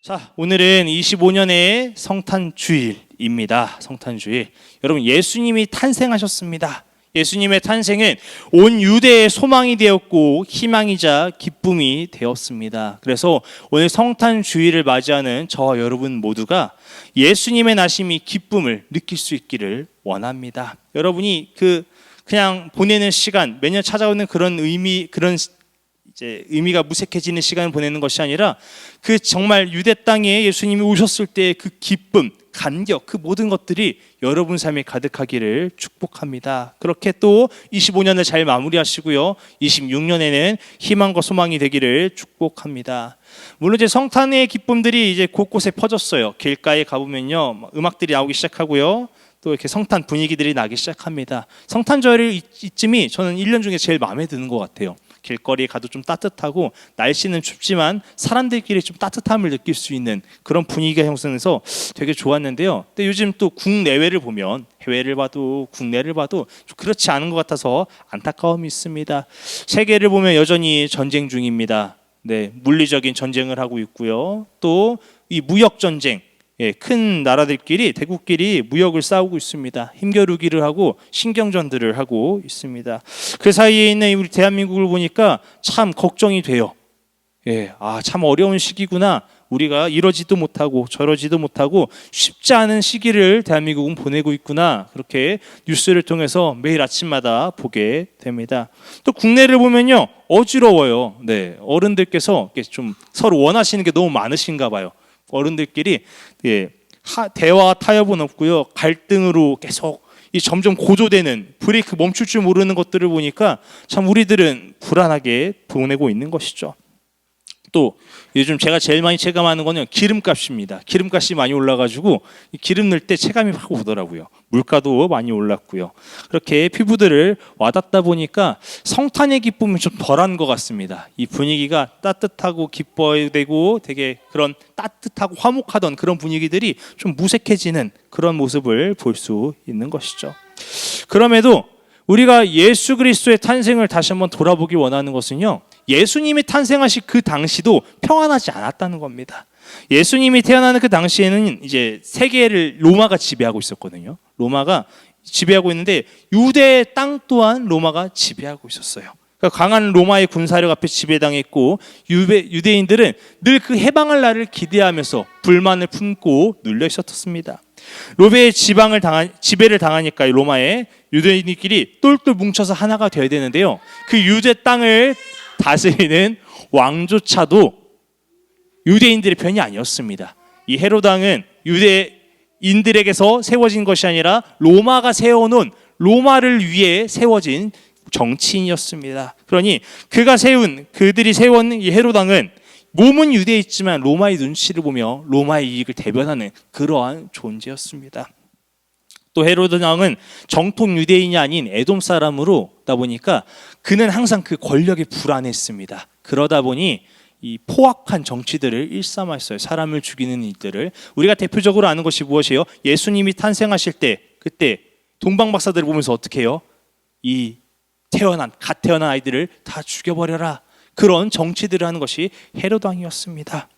자, 오늘은 25년의 성탄주일입니다. 성탄주일. 여러분, 예수님이 탄생하셨습니다. 예수님의 탄생은 온 유대의 소망이 되었고 희망이자 기쁨이 되었습니다. 그래서 오늘 성탄주일을 맞이하는 저와 여러분 모두가 예수님의 나심이 기쁨을 느낄 수 있기를 원합니다. 여러분이 그냥 보내는 시간, 매년 찾아오는 그런 의미가 무색해지는 시간을 보내는 것이 아니라 그 정말 유대 땅에 예수님이 오셨을 때의 그 기쁨, 감격, 그 모든 것들이 여러분 삶에 가득하기를 축복합니다. 그렇게 또 25년을 잘 마무리하시고요, 26년에는 희망과 소망이 되기를 축복합니다. 물론 이제 성탄의 기쁨들이 이제 곳곳에 퍼졌어요. 길가에 가보면요, 음악들이 나오기 시작하고요, 또 이렇게 성탄 분위기들이 나기 시작합니다. 성탄절 이쯤이 저는 1년 중에 제일 마음에 드는 것 같아요. 길거리에 가도 좀 따뜻하고 날씨는 춥지만 사람들끼리 좀 따뜻함을 느낄 수 있는 그런 분위기가 형성돼서 되게 좋았는데요. 근데 요즘 또 국내외를 보면, 해외를 봐도 국내를 봐도 좀 그렇지 않은 것 같아서 안타까움이 있습니다. 세계를 보면 여전히 전쟁 중입니다. 네, 물리적인 전쟁을 하고 있고요. 또 이 무역 전쟁, 큰 나라들끼리, 대국끼리 무역을 싸우고 있습니다. 힘겨루기를 하고 신경전들을 하고 있습니다. 그 사이에 있는 우리 대한민국을 보니까 참 걱정이 돼요. 참 어려운 시기구나. 우리가 이러지도 못하고 저러지도 못하고 쉽지 않은 시기를 대한민국은 보내고 있구나. 그렇게 뉴스를 통해서 매일 아침마다 보게 됩니다. 또 국내를 보면요, 어지러워요. 네, 어른들께서 좀 서로 원하시는 게 너무 많으신가 봐요. 어른들끼리 대화 타협은 없고요, 갈등으로 계속 점점 고조되는, 브레이크 멈출 줄 모르는 것들을 보니까 참 우리들은 불안하게 보내고 있는 것이죠. 또 요즘 제가 제일 많이 체감하는 거는 기름값입니다. 기름값이 많이 올라가지고 기름 넣을 때 체감이 확 오더라고요. 물가도 많이 올랐고요. 그렇게 피부들을 와닿다 보니까 성탄의 기쁨이 좀 덜한 것 같습니다. 이 분위기가 따뜻하고 기뻐야 되고 되게 그런 따뜻하고 화목하던 그런 분위기들이 좀 무색해지는 그런 모습을 볼 수 있는 것이죠. 그럼에도 우리가 예수 그리스도의 탄생을 다시 한번 돌아보기 원하는 것은요, 예수님이 탄생하신 그 당시도 평안하지 않았다는 겁니다. 예수님이 태어나는 그 당시에는 이제 세계를 로마가 지배하고 있었거든요. 로마가 지배하고 있는데 유대 땅 또한 로마가 지배하고 있었어요. 그러니까 강한 로마의 군사력 앞에 지배당했고 유대인들은 늘 그 해방할 날을 기대하면서 불만을 품고 눌려 있었습니다. 로마의 지배를 당하니까 로마의 유대인들끼리 똘똘 뭉쳐서 하나가 되어야 되는데요, 그 유대 땅을 다스리는 왕조차도 유대인들의 편이 아니었습니다. 이 헤롯 왕은 유대인들에게서 세워진 것이 아니라 로마가 세워놓은, 로마를 위해 세워진 정치인이었습니다. 그러니 그들이 세운 이 헤롯 왕은 몸은 유대에 있지만 로마의 눈치를 보며 로마의 이익을 대변하는 그러한 존재였습니다. 또 헤롯 왕은 정통 유대인이 아닌 에돔 사람으로다 보니까 그는 항상 그 권력에 불안했습니다. 그러다 보니 이 포악한 정치들을 일삼았어요. 사람을 죽이는 일들을. 우리가 대표적으로 아는 것이 무엇이에요? 예수님이 탄생하실 때 그때 동방박사들을 보면서 어떻게 해요? 갓 태어난 아이들을 다 죽여버려라. 그런 정치들을 하는 것이 헤롯 왕이었습니다.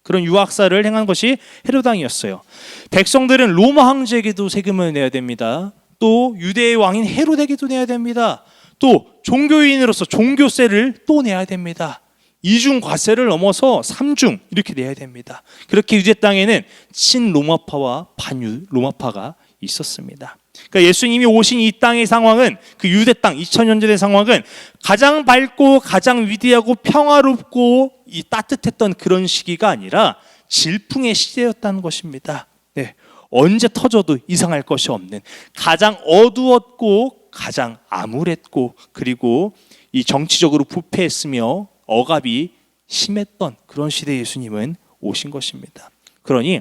그런 유학살을 행한 것이 헤롯 왕이었어요. 백성들은 로마 황제에게도 세금을 내야 됩니다. 또 유대의 왕인 헤롯에게도 내야 됩니다. 또 종교인으로서 종교세를 또 내야 됩니다. 이중 과세를 넘어서 삼중 이렇게 내야 됩니다. 그렇게 유대 땅에는 친로마파와 반로마파가 있었습니다. 그러니까 예수님이 오신 이 땅의 상황은, 그 유대 땅 2000년 전의 상황은 가장 밝고 가장 위대하고 평화롭고 따뜻했던 그런 시기가 아니라 질풍의 시대였다는 것입니다. 언제 터져도 이상할 것이 없는, 가장 어두웠고 가장 암울했고, 그리고 이 정치적으로 부패했으며 억압이 심했던 그런 시대에 예수님은 오신 것입니다. 그러니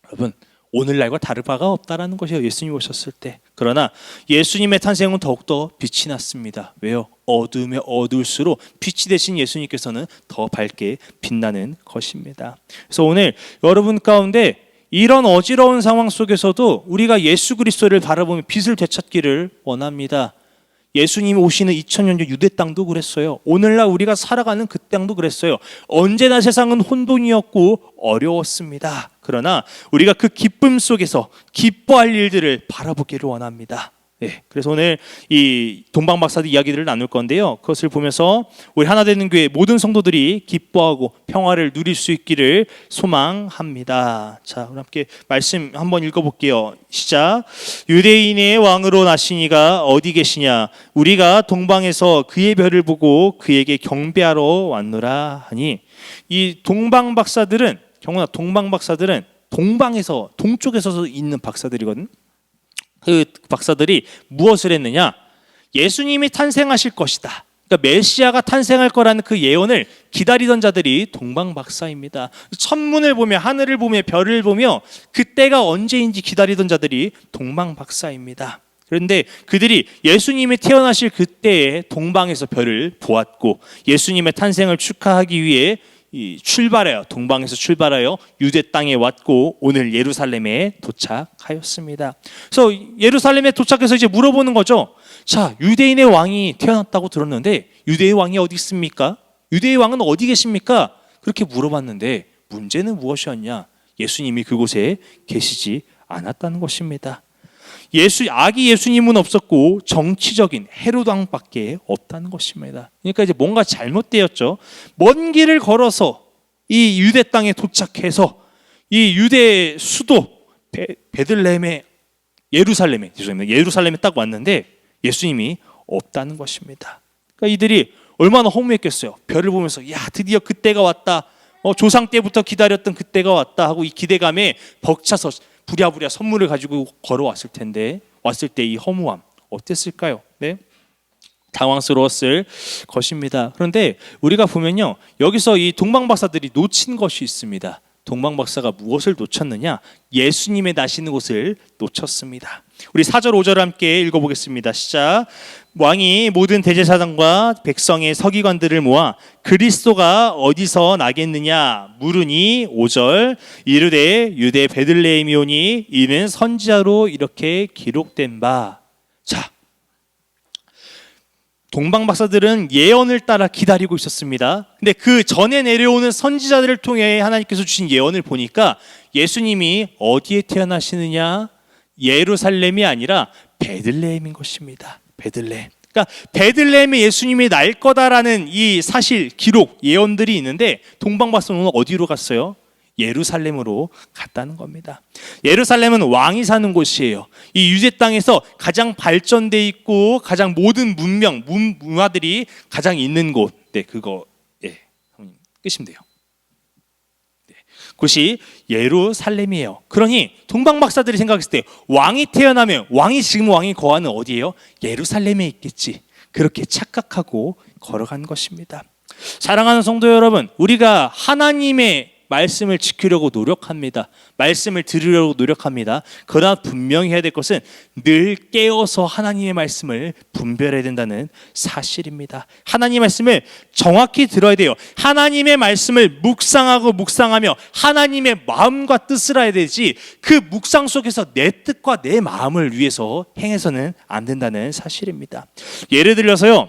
여러분, 오늘날과 다를 바가 없다라는 것이에요. 예수님이 오셨을 때. 그러나 예수님의 탄생은 더욱더 빛이 났습니다. 왜요? 어두우면 어두울수록 빛이 되신 예수님께서는 더 밝게 빛나는 것입니다. 그래서 오늘 여러분 가운데 이런 어지러운 상황 속에서도 우리가 예수 그리스도를 바라보며 빛을 되찾기를 원합니다. 예수님이 오시는 2000년 전 유대 땅도 그랬어요. 오늘날 우리가 살아가는 그 땅도 그랬어요. 언제나 세상은 혼돈이었고 어려웠습니다. 그러나 우리가 그 기쁨 속에서 기뻐할 일들을 바라보기를 원합니다. 네, 그래서 오늘 이 동방박사들 이야기들을 나눌 건데요. 그것을 보면서 우리 하나되는 교회 모든 성도들이 기뻐하고 평화를 누릴 수 있기를 소망합니다. 자, 우리 함께 말씀 한번 읽어볼게요. 시작. 유대인의 왕으로 나시니가 어디 계시냐? 우리가 동방에서 그의 별을 보고 그에게 경배하러 왔노라 하니, 이 동방박사들은 경우나 동방박사들은 동방에서 동쪽에서 있는 박사들이거든. 그 박사들이 무엇을 했느냐? 예수님이 탄생하실 것이다, 그러니까 메시아가 탄생할 거라는 그 예언을 기다리던 자들이 동방박사입니다. 천문을 보며 하늘을 보며 별을 보며 그때가 언제인지 기다리던 자들이 동방박사입니다. 그런데 그들이 예수님이 태어나실 그때에 동방에서 별을 보았고, 예수님의 탄생을 축하하기 위해 동방에서 출발하여 유대 땅에 왔고 오늘 예루살렘에 도착하였습니다. 그래서 예루살렘에 도착해서 이제 물어보는 거죠. 자, 유대인의 왕이 태어났다고 들었는데 유대의 왕이 어디 있습니까? 유대의 왕은 어디 계십니까? 그렇게 물어봤는데 문제는 무엇이었냐? 예수님이 그곳에 계시지 않았다는 것입니다. 아기 예수님은 없었고 정치적인 헤롯 왕밖에 없다는 것입니다. 그러니까 이제 뭔가 잘못되었죠. 먼 길을 걸어서 이 유대 땅에 도착해서 이 유대 수도 베들레헴에 예루살렘에 딱 왔는데 예수님이 없다는 것입니다. 그러니까 이들이 얼마나 허무했겠어요. 별을 보면서 야, 드디어 그때가 왔다. 조상 때부터 기다렸던 그때가 왔다 하고 이 기대감에 벅차서 부랴부랴 선물을 가지고 걸어왔을 텐데, 왔을 때 이 허무함 어땠을까요? 네? 당황스러웠을 것입니다. 그런데 우리가 보면요, 여기서 이 동방박사들이 놓친 것이 있습니다. 동방박사가 무엇을 놓쳤느냐? 예수님의 나시는 곳을 놓쳤습니다. 우리 4절 5절을 함께 읽어보겠습니다. 시작. 왕이 모든 대제사장과 백성의 서기관들을 모아 그리스도가 어디서 나겠느냐 물으니 5절 이르되 유대 베들레헴이오니 이는 선지자로 이렇게 기록된 바. 자, 동방박사들은 예언을 따라 기다리고 있었습니다. 근데 그 전에 내려오는 선지자들을 통해 하나님께서 주신 예언을 보니까 예수님이 어디에 태어나시느냐? 예루살렘이 아니라 베들레헴인 것입니다. 베들레헴. 그러니까 베들레헴에 예수님이 날 거다라는 이 사실, 기록, 예언들이 있는데 동방박사는 어디로 갔어요? 예루살렘으로 갔다는 겁니다. 예루살렘은 왕이 사는 곳이에요. 이 유대 땅에서 가장 발전돼 있고 가장 모든 문화들이 가장 있는 곳. 네, 그거 끝이면 돼요. 네, 그것이 예루살렘이에요. 그러니 동방박사들이 생각했을 때 왕이 태어나면 지금 왕이 거하는 어디예요? 예루살렘에 있겠지. 그렇게 착각하고 걸어간 것입니다. 사랑하는 성도 여러분, 우리가 하나님의 말씀을 지키려고 노력합니다. 말씀을 들으려고 노력합니다. 그러나 분명히 해야 될 것은 늘 깨어서 하나님의 말씀을 분별해야 된다는 사실입니다. 하나님의 말씀을 정확히 들어야 돼요. 하나님의 말씀을 묵상하며 하나님의 마음과 뜻을 해야 되지, 그 묵상 속에서 내 뜻과 내 마음을 위해서 행해서는 안 된다는 사실입니다. 예를 들어서요,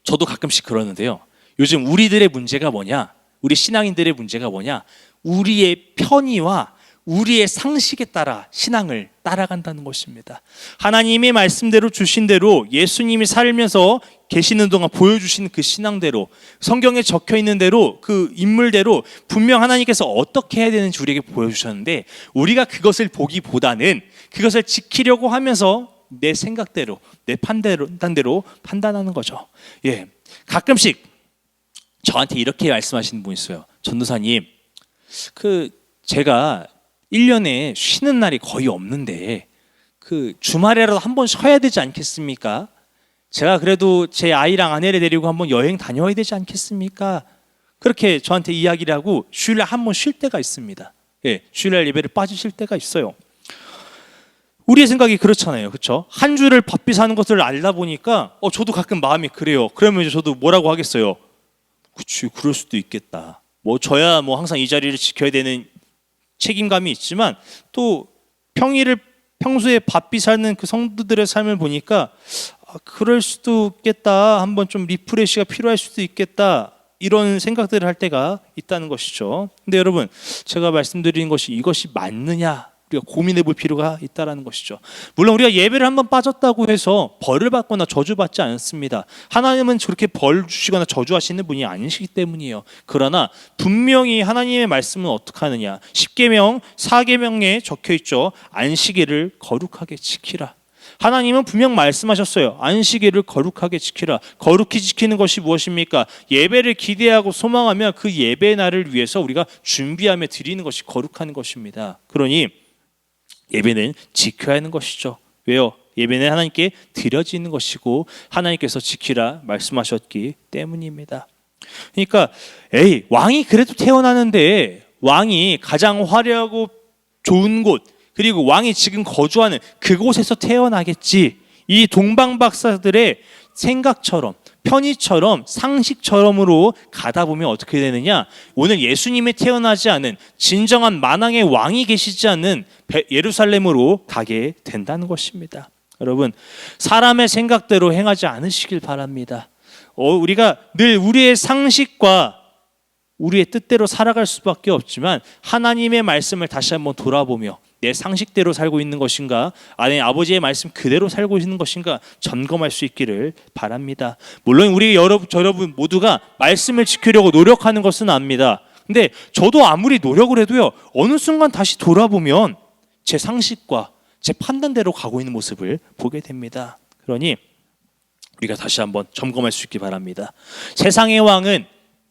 저도 가끔씩 그러는데요. 요즘 우리들의 문제가 뭐냐? 우리 신앙인들의 문제가 뭐냐? 우리의 편의와 우리의 상식에 따라 신앙을 따라간다는 것입니다. 하나님의 말씀대로 주신 대로 예수님이 살면서 계시는 동안 보여주신 그 신앙대로, 성경에 적혀 있는 대로, 그 인물대로 분명 하나님께서 어떻게 해야 되는지 우리에게 보여주셨는데, 우리가 그것을 보기보다는 그것을 지키려고 하면서 내 생각대로, 내 판단대로 판단하는 거죠. 예, 가끔씩 저한테 이렇게 말씀하시는 분이 있어요. 전도사님, 제가 1년에 쉬는 날이 거의 없는데 주말에라도 한번 쉬어야 되지 않겠습니까? 제가 그래도 제 아이랑 아내를 데리고 한번 여행 다녀야 되지 않겠습니까? 그렇게 저한테 이야기를 하고 주일날 한번 쉴 때가 있습니다. 예, 주일날 예배를 빠지실 때가 있어요. 우리의 생각이 그렇잖아요, 그렇죠? 한 주를 바삐 사는 것을 알다 보니까 저도 가끔 마음이 그래요. 그러면 이제 저도 뭐라고 하겠어요? 그치, 그럴 수도 있겠다. 저야 항상 이 자리를 지켜야 되는 책임감이 있지만, 또 평소에 바삐 사는 그 성도들의 삶을 보니까 그럴 수도 있겠다. 한번 좀 리프레시가 필요할 수도 있겠다. 이런 생각들을 할 때가 있다는 것이죠. 근데 여러분, 제가 말씀드리는 것이 이것이 맞느냐? 우리가 고민해 볼 필요가 있다는 것이죠. 물론 우리가 예배를 한번 빠졌다고 해서 벌을 받거나 저주받지 않습니다. 하나님은 저렇게 벌 주시거나 저주하시는 분이 아니시기 때문이에요. 그러나 분명히 하나님의 말씀은 어떻게 하느냐, 십계명 4계명에 적혀 있죠. 안식일을 거룩하게 지키라. 하나님은 분명 말씀하셨어요. 안식일을 거룩하게 지키라. 거룩히 지키는 것이 무엇입니까? 예배를 기대하고 소망하며 그 예배 날을 위해서 우리가 준비하며 드리는 것이 거룩한 것입니다. 그러니 예배는 지켜야 하는 것이죠. 왜요? 예배는 하나님께 드려지는 것이고 하나님께서 지키라 말씀하셨기 때문입니다. 그러니까 왕이 그래도 태어나는데, 왕이 가장 화려하고 좋은 곳, 그리고 왕이 지금 거주하는 그곳에서 태어나겠지. 이 동방박사들의 생각처럼, 편의처럼, 상식처럼으로 가다 보면 어떻게 되느냐, 오늘 예수님이 태어나지 않은 진정한 만왕의 왕이 계시지 않는 예루살렘으로 가게 된다는 것입니다. 여러분, 사람의 생각대로 행하지 않으시길 바랍니다. 우리가 늘 우리의 상식과 우리의 뜻대로 살아갈 수밖에 없지만 하나님의 말씀을 다시 한번 돌아보며 내 상식대로 살고 있는 것인가, 아니 아버지의 말씀 그대로 살고 있는 것인가 점검할 수 있기를 바랍니다. 물론 우리 여러분 모두가 말씀을 지키려고 노력하는 것은 압니다. 근데 저도 아무리 노력을 해도요, 어느 순간 다시 돌아보면 제 상식과 제 판단대로 가고 있는 모습을 보게 됩니다. 그러니 우리가 다시 한번 점검할 수 있기 바랍니다. 세상의 왕은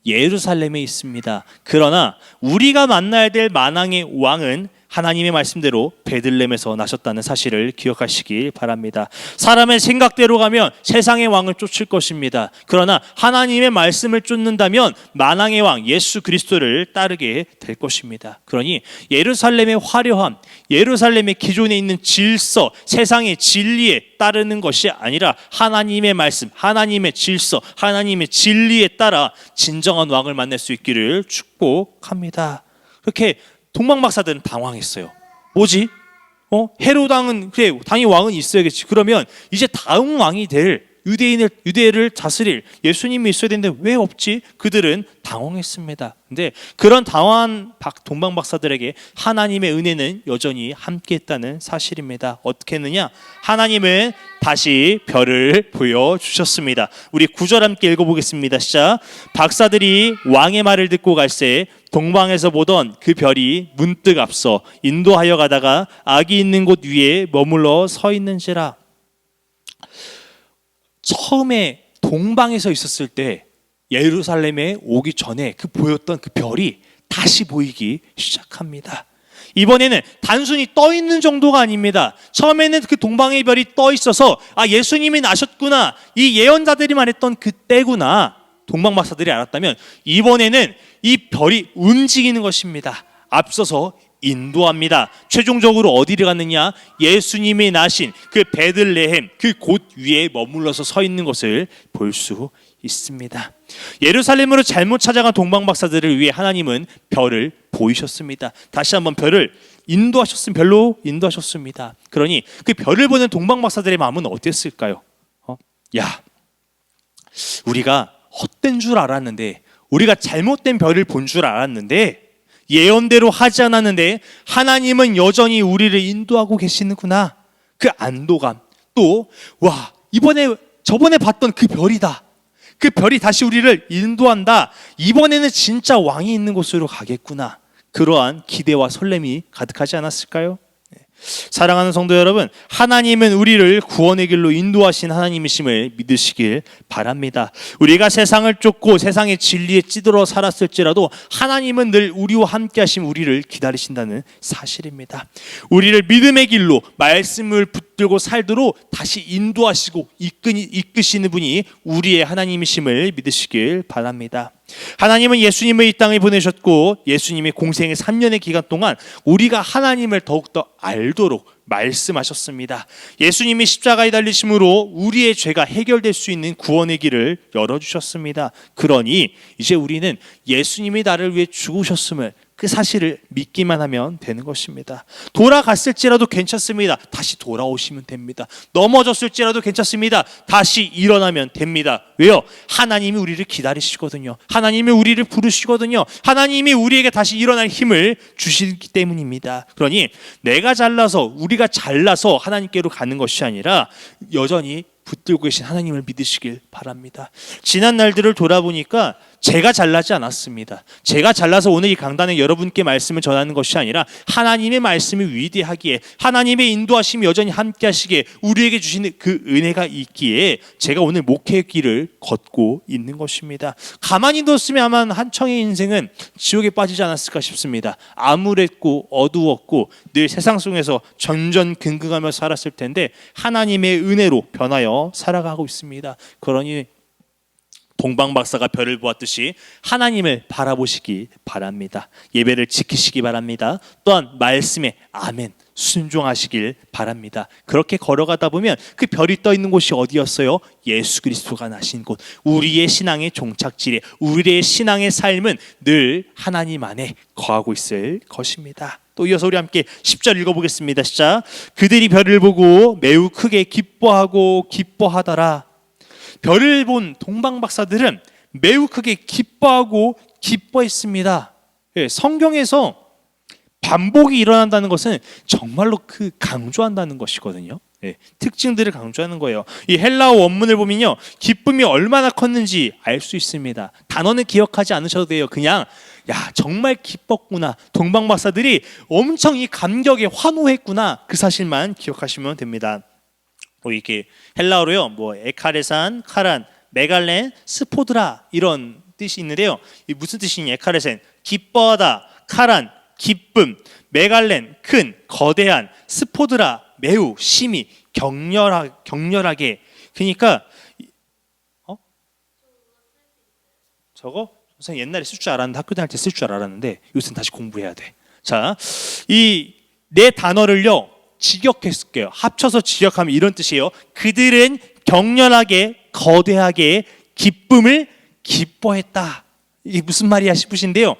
예루살렘에 있습니다. 그러나 우리가 만나야 될 만왕의 왕은 하나님의 말씀대로 베들레헴에서 나셨다는 사실을 기억하시길 바랍니다. 사람의 생각대로 가면 세상의 왕을 쫓을 것입니다. 그러나 하나님의 말씀을 쫓는다면 만왕의 왕 예수 그리스도를 따르게 될 것입니다. 그러니 예루살렘의 화려함, 예루살렘의 기존에 있는 질서, 세상의 진리에 따르는 것이 아니라 하나님의 말씀, 하나님의 질서, 하나님의 진리에 따라 진정한 왕을 만날 수 있기를 축복합니다. 그렇게 동방박사들은 당황했어요. 뭐지? 헤로당은 그래, 당연히 왕은 있어야겠지. 그러면 이제 다음 왕이 될 유대를 다스릴 예수님이 있어야 되는데 왜 없지? 그들은 당황했습니다. 근데 그런 당황한 동방박사들에게 하나님의 은혜는 여전히 함께했다는 사실입니다. 어떻게 했느냐? 하나님은 다시 별을 보여주셨습니다. 우리 9절 함께 읽어보겠습니다. 시작. 박사들이 왕의 말을 듣고 갈새 동방에서 보던 그 별이 문득 앞서 인도하여 가다가 악이 있는 곳 위에 머물러 서 있는지라. 처음에 동방에서 있었을 때 예루살렘에 오기 전에 보였던 그 별이 다시 보이기 시작합니다. 이번에는 단순히 떠 있는 정도가 아닙니다. 처음에는 그 동방의 별이 떠 있어서 예수님이 나셨구나, 이 예언자들이 말했던 그때구나 동방박사들이 알았다면, 이번에는 이 별이 움직이는 것입니다. 앞서서 인도합니다. 최종적으로 어디를 갔느냐? 예수님이 나신 그 베들레헴 그 곳 위에 머물러서 서 있는 것을 볼 수 있습니다. 예루살렘으로 잘못 찾아간 동방박사들을 위해 하나님은 별을 보이셨습니다. 다시 한번 별로 인도하셨습니다. 그러니 그 별을 보는 동방박사들의 마음은 어땠을까요? 우리가 헛된 줄 알았는데, 우리가 잘못된 별을 본 줄 알았는데, 예언대로 하지 않았는데 하나님은 여전히 우리를 인도하고 계시는구나. 그 안도감, 또 저번에 봤던 그 별이다, 그 별이 다시 우리를 인도한다, 이번에는 진짜 왕이 있는 곳으로 가겠구나. 그러한 기대와 설렘이 가득하지 않았을까요? 사랑하는 성도 여러분, 하나님은 우리를 구원의 길로 인도하신 하나님이심을 믿으시길 바랍니다. 우리가 세상을 쫓고 세상의 진리에 찌들어 살았을지라도 하나님은 늘 우리와 함께 하신 우리를 기다리신다는 사실입니다. 우리를 믿음의 길로 말씀을 붙들고 살도록 다시 인도하시고 이끄시는 분이 우리의 하나님이심을 믿으시길 바랍니다. 하나님은 예수님을 이 땅에 보내셨고, 예수님의 공생의 3년의 기간 동안 우리가 하나님을 더욱더 알도록 말씀하셨습니다. 예수님이 십자가에 달리심으로 우리의 죄가 해결될 수 있는 구원의 길을 열어주셨습니다. 그러니 이제 우리는 예수님이 나를 위해 죽으셨음을, 그 사실을 믿기만 하면 되는 것입니다. 돌아갔을지라도 괜찮습니다. 다시 돌아오시면 됩니다. 넘어졌을지라도 괜찮습니다. 다시 일어나면 됩니다. 왜요? 하나님이 우리를 기다리시거든요. 하나님이 우리를 부르시거든요. 하나님이 우리에게 다시 일어날 힘을 주시기 때문입니다. 그러니 내가 잘나서, 우리가 잘나서 하나님께로 가는 것이 아니라 여전히 붙들고 계신 하나님을 믿으시길 바랍니다. 지난 날들을 돌아보니까 제가 잘나지 않았습니다. 제가 잘나서 오늘 이 강단에 여러분께 말씀을 전하는 것이 아니라 하나님의 말씀이 위대하기에, 하나님의 인도하심이 여전히 함께 하시기에, 우리에게 주시는 그 은혜가 있기에 제가 오늘 목회의 길을 걷고 있는 것입니다. 가만히 뒀으면 아마 한청의 인생은 지옥에 빠지지 않았을까 싶습니다. 암울했고 어두웠고 늘 세상 속에서 전전긍긍하며 살았을 텐데 하나님의 은혜로 변하여 살아가고 있습니다. 그러니 동방박사가 별을 보았듯이 하나님을 바라보시기 바랍니다. 예배를 지키시기 바랍니다. 또한 말씀에 아멘 순종하시길 바랍니다. 그렇게 걸어가다 보면 그 별이 떠 있는 곳이 어디였어요? 예수 그리스도가 나신 곳, 우리의 신앙의 종착지에, 우리의 신앙의 삶은 늘 하나님 안에 거하고 있을 것입니다. 또 이어서 우리 함께 10절 읽어보겠습니다. 시작. 그들이 별을 보고 매우 크게 기뻐하고 기뻐하더라. 별을 본 동방박사들은 매우 크게 기뻐하고 기뻐했습니다. 성경에서 반복이 일어난다는 것은 정말로 그 강조한다는 것이거든요. 특징들을 강조하는 거예요. 이 헬라어 원문을 보면요, 기쁨이 얼마나 컸는지 알 수 있습니다. 단어는 기억하지 않으셔도 돼요. 그냥 야 정말 기뻤구나, 동방박사들이 엄청 이 감격에 환호했구나, 그 사실만 기억하시면 됩니다. 이게 헬라어로요, 뭐 에카레산, 카란, 메갈렌, 스포드라 이런 뜻이 있는데요. 이 무슨 뜻이냐? 에카레센 기뻐하다, 카란 기쁨, 메갈렌 큰 거대한, 스포드라 매우 심히 격렬하게. 그러니까 저거 선생님 옛날에 쓸 줄 알았는데, 학교 다닐 때 쓸 줄 알았는데 요새는 다시 공부해야 돼. 자, 이 네 단어를요 직역했을게요. 합쳐서 직역하면 이런 뜻이에요. 그들은 격렬하게 거대하게 기쁨을 기뻐했다. 이게 무슨 말이야 싶으신데요.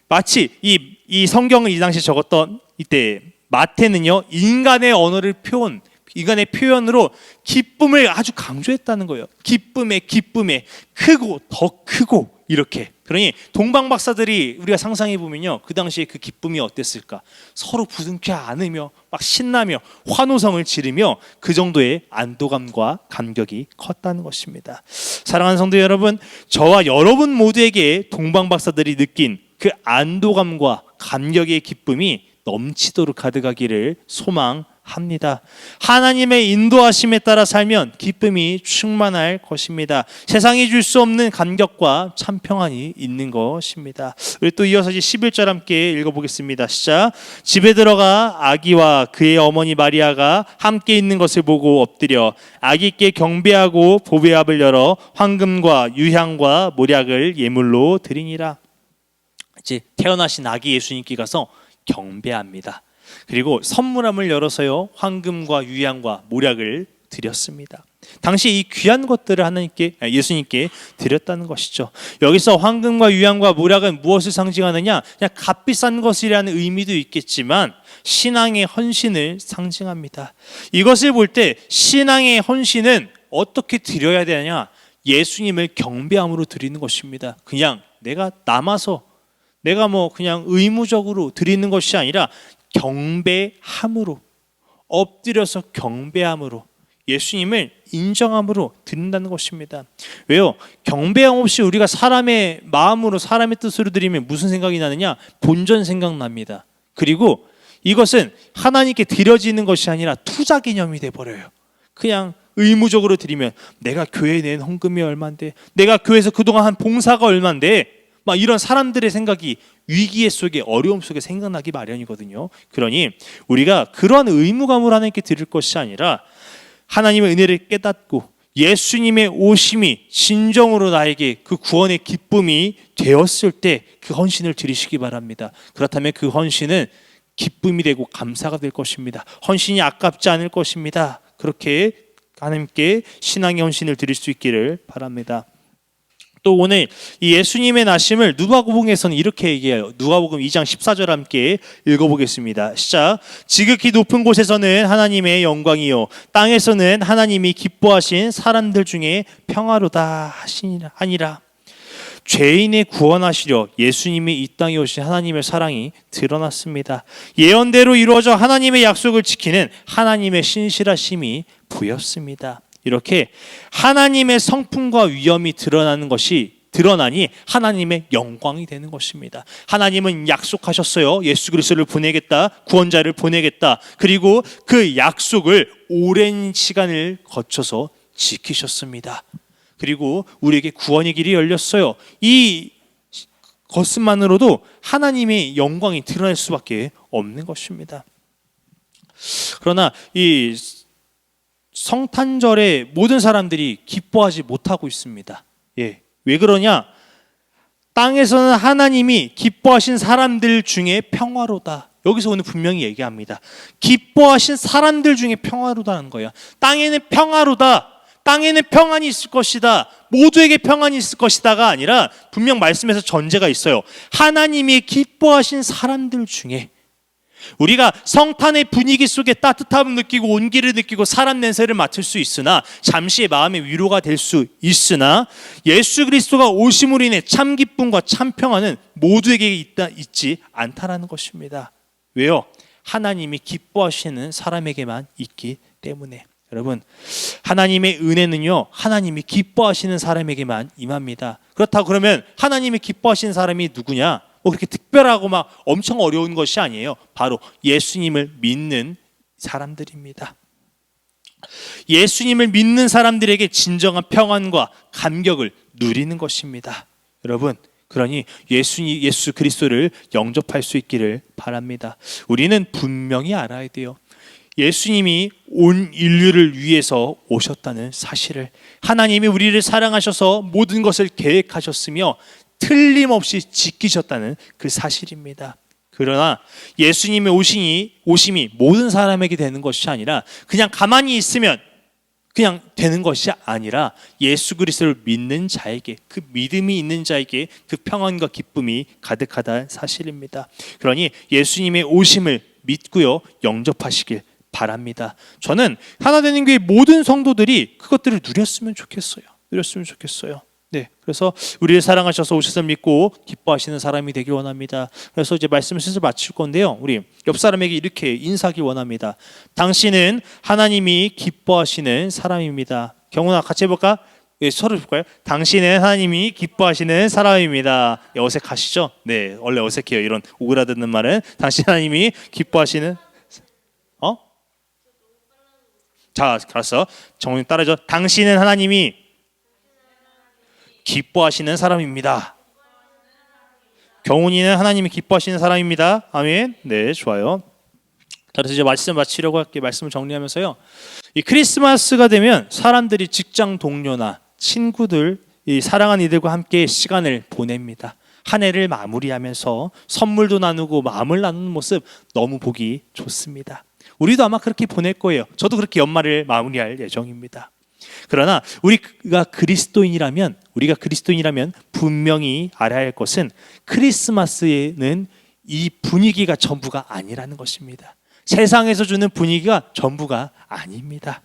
마치 이 성경을 이 당시에 적었던 이때 마태는요, 인간의 표현으로 기쁨을 아주 강조했다는 거예요. 기쁨에 크고 더 크고 이렇게. 그러니 동방박사들이 우리가 상상해 보면요, 그 당시에 그 기쁨이 어땠을까? 서로 부둥켜 안으며 막 신나며 환호성을 지르며 그 정도의 안도감과 감격이 컸다는 것입니다. 사랑하는 성도 여러분, 저와 여러분 모두에게 동방박사들이 느낀 그 안도감과 감격의 기쁨이 넘치도록 가득하기를 소망합니다. 하나님의 인도하심에 따라 살면 기쁨이 충만할 것입니다. 세상이 줄 수 없는 감격과 참 평안이 있는 것입니다. 우리 또 이어서 11절 함께 읽어보겠습니다. 시작. 집에 들어가 아기와 그의 어머니 마리아가 함께 있는 것을 보고 엎드려 아기께 경배하고 보배압을 열어 황금과 유향과 모략을 예물로 드리니라. 이제 태어나신 아기 예수님께 가서 경배합니다. 그리고 선물함을 열어서요, 황금과 유향과 모략을 드렸습니다. 당시 이 귀한 것들을 예수님께 드렸다는 것이죠. 여기서 황금과 유향과 모략은 무엇을 상징하느냐? 그냥 값비싼 것이라는 의미도 있겠지만 신앙의 헌신을 상징합니다. 이것을 볼 때 신앙의 헌신은 어떻게 드려야 되느냐? 예수님을 경배함으로 드리는 것입니다. 그냥 내가 그냥 의무적으로 드리는 것이 아니라 경배함으로, 엎드려서 경배함으로, 예수님을 인정함으로 드린다는 것입니다. 왜요? 경배함 없이 우리가 사람의 마음으로, 사람의 뜻으로 드리면 무슨 생각이 나느냐? 본전 생각납니다. 그리고 이것은 하나님께 드려지는 것이 아니라 투자 개념이 돼버려요. 그냥 의무적으로 드리면 내가 교회에 낸 헌금이 얼만데, 내가 교회에서 그동안 한 봉사가 얼만데, 막 이런 사람들의 생각이 위기 속에, 어려움 속에 생각나기 마련이거든요. 그러니 우리가 그러한 의무감을 하나님께 드릴 것이 아니라 하나님의 은혜를 깨닫고 예수님의 오심이 진정으로 나에게 그 구원의 기쁨이 되었을 때 그 헌신을 드리시기 바랍니다. 그렇다면 그 헌신은 기쁨이 되고 감사가 될 것입니다. 헌신이 아깝지 않을 것입니다. 그렇게 하나님께 신앙의 헌신을 드릴 수 있기를 바랍니다. 또 오늘 이 예수님의 나심을 누가복음에서는 이렇게 얘기해요. 누가복음 2장 14절 함께 읽어보겠습니다. 시작. 지극히 높은 곳에서는 하나님의 영광이요 땅에서는 하나님이 기뻐하신 사람들 중에 평화로다 하니라. 죄인의 구원하시려 예수님이 이 땅에 오신 하나님의 사랑이 드러났습니다. 예언대로 이루어져 하나님의 약속을 지키는 하나님의 신실하심이 보였습니다. 이렇게 하나님의 성품과 위엄이 드러나니 하나님의 영광이 되는 것입니다. 하나님은 약속하셨어요. 예수 그리스도를 보내겠다, 구원자를 보내겠다. 그리고 그 약속을 오랜 시간을 거쳐서 지키셨습니다. 그리고 우리에게 구원의 길이 열렸어요. 이 것만으로도 하나님의 영광이 드러날 수밖에 없는 것입니다. 그러나 이 성탄절에 모든 사람들이 기뻐하지 못하고 있습니다. 왜 그러냐? 땅에서는 하나님이 기뻐하신 사람들 중에 평화로다. 여기서 오늘 분명히 얘기합니다. 기뻐하신 사람들 중에 평화로다는 거예요. 땅에는 평화로다. 땅에는 평안이 있을 것이다. 모두에게 평안이 있을 것이다가 아니라 분명 말씀에서 전제가 있어요. 하나님이 기뻐하신 사람들 중에 우리가 성탄의 분위기 속에 따뜻함을 느끼고 온기를 느끼고 사람 냄새를 맡을 수 있으나 잠시의 마음의 위로가 될 수 있으나 예수 그리스도가 오심으로 인해 참 기쁨과 참 평안은 모두에게 있지 않다라는 것입니다. 왜요? 하나님이 기뻐하시는 사람에게만 있기 때문에. 여러분, 하나님의 은혜는요 하나님이 기뻐하시는 사람에게만 임합니다. 그렇다고 그러면 하나님이 기뻐하시는 사람이 누구냐? 그렇게 특별하고 막 엄청 어려운 것이 아니에요. 바로 예수님을 믿는 사람들입니다. 예수님을 믿는 사람들에게 진정한 평안과 감격을 누리는 것입니다. 여러분, 그러니 예수 그리스도를 영접할 수 있기를 바랍니다. 우리는 분명히 알아야 돼요. 예수님이 온 인류를 위해서 오셨다는 사실을, 하나님이 우리를 사랑하셔서 모든 것을 계획하셨으며 틀림없이 지키셨다는 그 사실입니다. 그러나 예수님의 오심이 모든 사람에게 되는 것이 아니라 그냥 가만히 있으면 그냥 되는 것이 아니라 예수 그리스도를 믿는 자에게, 그 믿음이 있는 자에게 그 평안과 기쁨이 가득하다는 사실입니다. 그러니 예수님의 오심을 믿고요 영접하시길 바랍니다. 저는 하나되는 교회 모든 성도들이 그것들을 누렸으면 좋겠어요. 네, 그래서 우리를 사랑하셔서 오셔서 믿고 기뻐하시는 사람이 되길 원합니다. 그래서 이제 말씀을 슬슬 마칠 건데요, 우리 옆 사람에게 이렇게 인사하길 원합니다. 당신은 하나님이 기뻐하시는 사람입니다. 경훈아, 같이 해볼까? 서로 볼까요? 당신은 하나님이 기뻐하시는 사람입니다. 어색하시죠? 네, 원래 어색해요. 이런 오그라드는 말은. 당신 하나님이 기뻐하시는. 자, 알았어. 정훈이 따라줘. 당신은 하나님이 기뻐하시는 사람입니다. 경훈이는 하나님이 기뻐하시는 사람입니다. 아멘. 네, 좋아요. 그래서 이제 말씀 마치려고 할게. 말씀을 정리하면서요, 이 크리스마스가 되면 사람들이 직장 동료나 친구들, 이 사랑하는 이들과 함께 시간을 보냅니다. 한 해를 마무리하면서 선물도 나누고 마음을 나누는 모습 너무 보기 좋습니다. 우리도 아마 그렇게 보낼 거예요. 저도 그렇게 연말을 마무리할 예정입니다. 그러나 우리가 그리스도인이라면 분명히 알아야 할 것은 크리스마스에는 이 분위기가 전부가 아니라는 것입니다. 세상에서 주는 분위기가 전부가 아닙니다.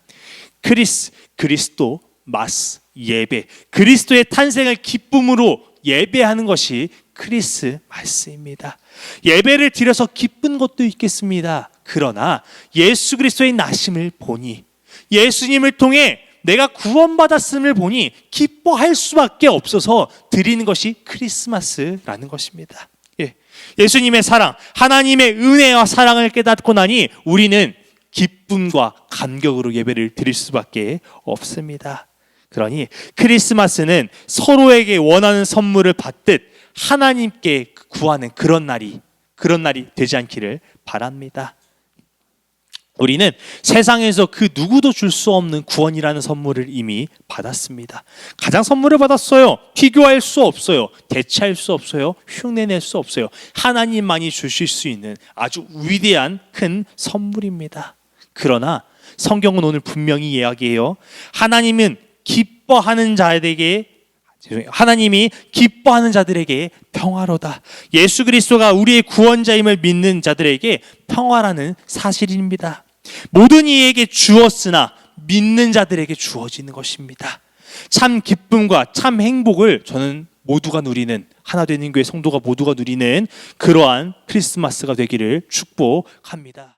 그리스도 마스 예배, 그리스도의 탄생을 기쁨으로 예배하는 것이 크리스마스입니다. 예배를 드려서 기쁜 것도 있겠습니다. 그러나 예수 그리스도의 나심을 보니, 예수님을 통해 내가 구원받았음을 보니 기뻐할 수밖에 없어서 드리는 것이 크리스마스라는 것입니다. 예수님의 사랑, 하나님의 은혜와 사랑을 깨닫고 나니 우리는 기쁨과 감격으로 예배를 드릴 수밖에 없습니다. 그러니 크리스마스는 서로에게 원하는 선물을 받듯 하나님께 구하는 그런 날이 되지 않기를 바랍니다. 우리는 세상에서 그 누구도 줄 수 없는 구원이라는 선물을 이미 받았습니다. 가장 선물을 받았어요. 비교할 수 없어요. 대체할 수 없어요. 흉내낼 수 없어요. 하나님만이 주실 수 있는 아주 위대한 큰 선물입니다. 그러나 성경은 오늘 분명히 이야기해요. 하나님이 기뻐하는 자들에게 평화로다. 예수 그리스도가 우리의 구원자임을 믿는 자들에게 평화라는 사실입니다. 모든 이에게 주었으나 믿는 자들에게 주어지는 것입니다. 참 기쁨과 참 행복을 저는 모두가 누리는, 하나되는 교회 성도가 모두가 누리는 그러한 크리스마스가 되기를 축복합니다.